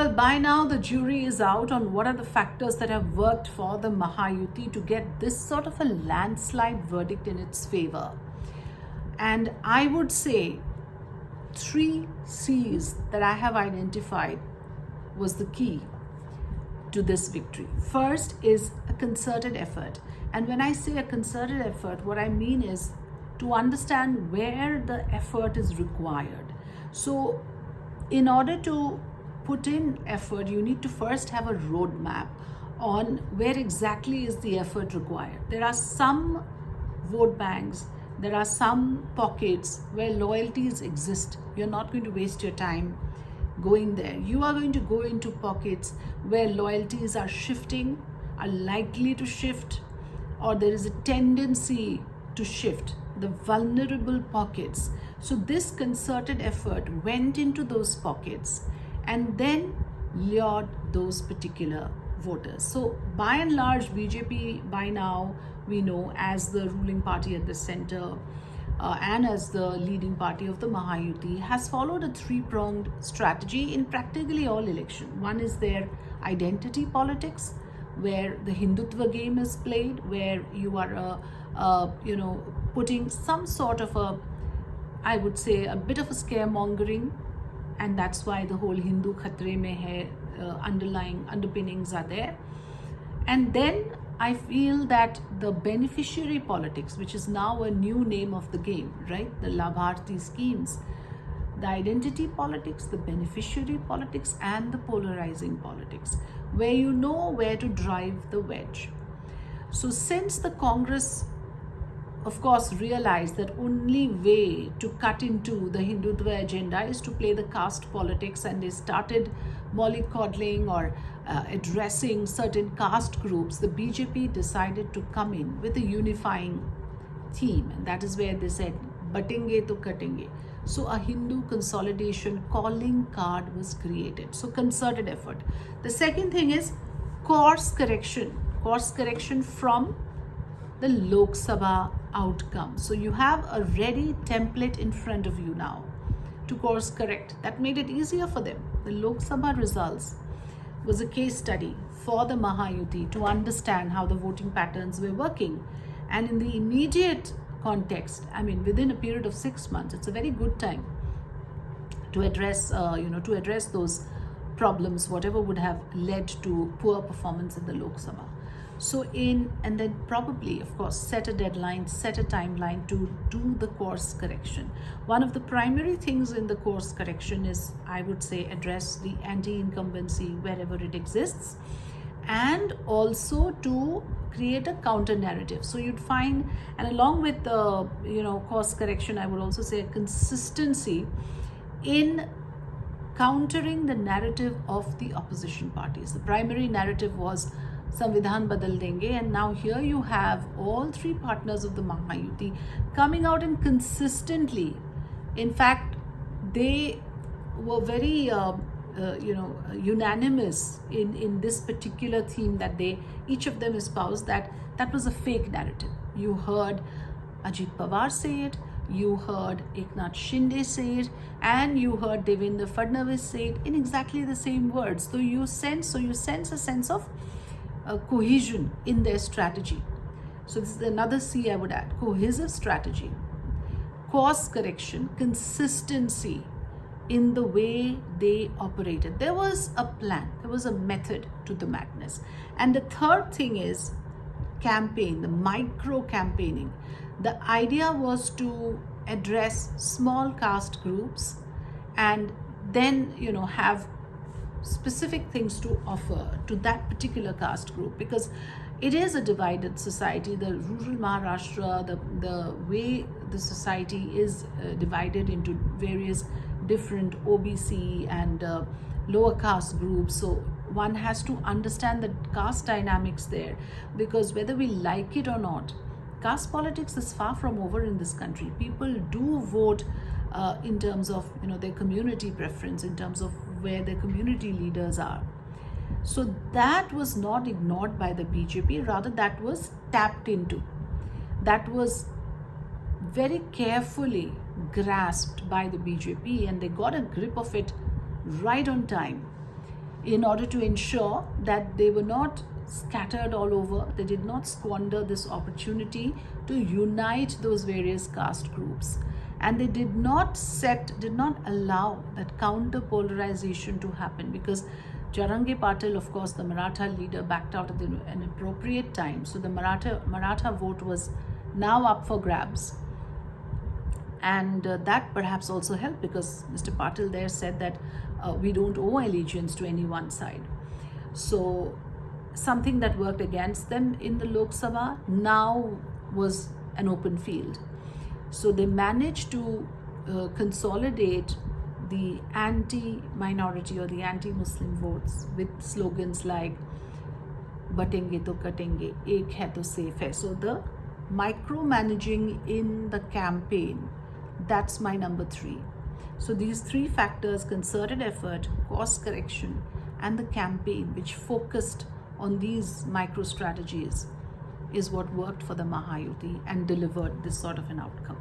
Well, by now the jury is out on what are the factors that have worked for the Mahayuti to get this sort of a landslide verdict in its favor. And I would say 3 C's that I have identified was the key to this victory. First is a concerted effort. And when I say a concerted effort, what I mean is to understand where the effort is required. So in order to put in effort, you need to first have a roadmap on where exactly is the effort required. There are some vote banks, there are some pockets where loyalties exist. You're not going to waste your time going there. You are going to go into pockets where loyalties are shifting, are likely to shift, or there is a tendency to shift, the vulnerable pockets. So this concerted effort went into those pockets and then lured those particular voters. So by and large, BJP by now we know as the ruling party at the center and as the leading party of the Mahayuti has followed a 3-pronged strategy in practically all elections. One is their identity politics, where the Hindutva game is played, where you are putting some sort of a, I would say, a bit of a scaremongering, and that's why the whole Hindu khatre mein hai underlying underpinnings are there. And then I feel that the beneficiary politics, which is now a new name of the game, right? The Labharti schemes, the identity politics, the beneficiary politics, and the polarizing politics, where you know where to drive the wedge. So since the Congress, of course, realized that only way to cut into the Hindutva agenda is to play the caste politics, and they started mollycoddling or addressing certain caste groups, the BJP decided to come in with a unifying theme, and that is where they said, batenge to katenge. So a Hindu consolidation calling card was created. So concerted effort. The second thing is course correction from the Lok Sabha outcome. So you have a ready template in front of you now to course correct. That made it easier for them. The Lok Sabha results was a case study for the Mahayuti to understand how the voting patterns were working. And in the immediate context, I mean, within a period of 6 months, it's a very good time to address, to address those problems, whatever would have led to poor performance in the Lok Sabha. So and then probably, of course, set a deadline, set a timeline to do the course correction. One of the primary things in the course correction is, I would say, address the anti-incumbency wherever it exists, and also to create a counter narrative. So you'd find, and along with the course correction, I would also say a consistency in countering the narrative of the opposition parties. The primary narrative was Samvidhan badal denge, and now here you have all 3 partners of the Mahayuti coming out and consistently, in fact, they were very unanimous in this particular theme that each of them espoused that was a fake narrative. You heard Ajit Pawar say it, you heard Eknath Shinde say it, and you heard Devendra Fadnavis say it in exactly the same words. So you sense a sense of cohesion in their strategy. So this is another C I would add: cohesive strategy, course correction, consistency in the way they operated. There was a plan, there was a method to the madness. And the third thing is campaign, the micro campaigning. The idea was to address small caste groups and then have specific things to offer to that particular caste group, because it is a divided society. The rural Maharashtra, the way the society is divided into various different OBC and lower caste groups. So one has to understand the caste dynamics there, because whether we like it or not, caste politics is far from over in this country. People do vote in terms of their community preference, in terms of where their community leaders are. So that was not ignored by the BJP, rather that was tapped into. That was very carefully grasped by the BJP, and they got a grip of it right on time. in order to ensure that they were not scattered all over. They did not squander this opportunity to unite those various caste groups, and they did not allow that counter polarization to happen, because Jarange Patil, of course, the Maratha leader, backed out at an appropriate time. So the Maratha vote was now up for grabs. And that perhaps also helped, because Mr. Patil there said that we don't owe allegiance to any one side. So something that worked against them in the Lok Sabha now was an open field. So they managed to consolidate the anti-minority or the anti-Muslim votes with slogans like "Batenge to katenge, ek hai to safe hai." So the micromanaging in the campaign, that's my number 3. So these 3 factors, concerted effort, course correction, and the campaign, which focused on these micro strategies, is what worked for the Mahayuti and delivered this sort of an outcome.